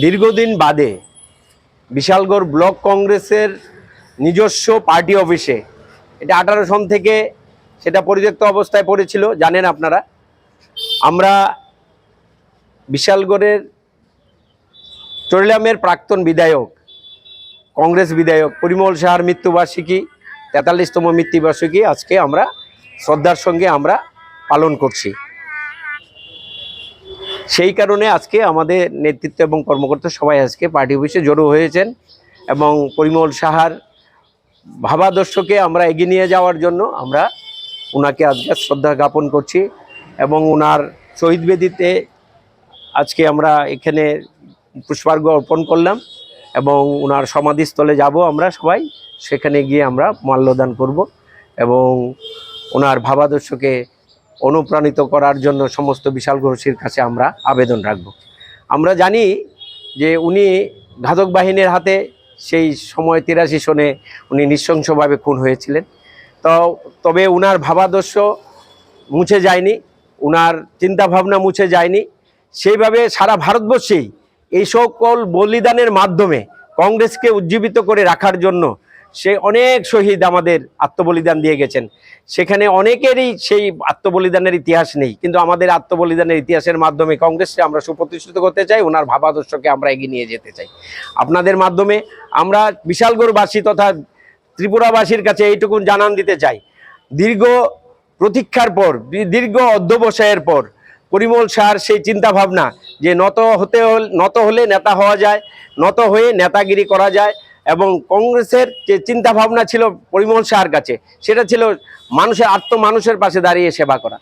দীর্ঘদিন বাদে বিশালগড় ব্লক কংগ্রেসের নিজস্ব পার্টি অফিসে, এটা 18 সন থেকে সেটা পরিত্যক্ত অবস্থায় পড়েছিল, জানেন আপনারা। আমরা বিশালগড়ের চরিলামের প্রাক্তন বিধায়ক, কংগ্রেস বিধায়ক পরিমল সাহার মৃত্যুবার্ষিকী, 43তম মৃত্যুবার্ষিকী আজকে আমরা শ্রদ্ধার সঙ্গে আমরা পালন করছি। সেই কারণে আজকে আমাদের নেতৃত্ব এবং কর্মকর্তা সবাই আজকে পার্টি অফিসে জড়ো হয়েছেন এবং পরিমল সাহার ভাবাদর্শকে আমরা এগিয়ে নিয়ে যাওয়ার জন্য আমরা ওনাকে আজকে শ্রদ্ধা জ্ঞাপন করছি এবং ওনার শহীদ বেদিতে আজকে আমরা এখানে পুষ্পার্ঘ্য অর্পণ করলাম এবং ওনার সমাধিস্থলে যাব আমরা সবাই, সেখানে গিয়ে আমরা মাল্যদান করব এবং ওনার ভাবাদর্শকে অনুপ্রাণিত করার জন্য সমস্ত বিশালগড়বাসীর কাছে আমরা আবেদন রাখব। আমরা জানি যে উনি ঘাতক বাহিনীর হাতে সেই সময় 83 সনে উনি নৃশংসভাবে খুন হয়েছিলেন। তবে উনার ভাবাদর্শ মুছে যায়নি, উনার চিন্তাভাবনা মুছে যায়নি। সেইভাবে সারা ভারতবর্ষেই এই সকল বলিদানের মাধ্যমে কংগ্রেসকে উজ্জীবিত করে রাখার জন্য সে অনেক শহীদ আমাদের আত্মবলিদান দিয়ে গেছেন। সেখানে অনেকেরই সেই আত্মবলিদানের ইতিহাস নেই, কিন্তু আমাদের আত্মবলিদানের ইতিহাসের মাধ্যমে কংগ্রেসকে আমরা সুপ্রতিষ্ঠিত করতে চাই, ওনার ভাবাদর্শকে আমরা এগিয়ে নিয়ে যেতে চাই। আপনাদের মাধ্যমে আমরা বিশালগড়বাসী তথা ত্রিপুরাবাসীর কাছে এইটুকু জানান দিতে চাই, দীর্ঘ প্রতীক্ষার পর, দীর্ঘ অধ্যবসায়ের পর পরিমল সাহার সেই চিন্তাভাবনা যে নত হলে নেতা হওয়া যায়, নত হয়ে নেতাগিরি করা যায়, এবং কংগ্রেসের যে চিন্তাভাবনা ছিল পরিমল সাহার কাছে, সেটা ছিল মানুষের পাশে দাঁড়িয়ে সেবা করা।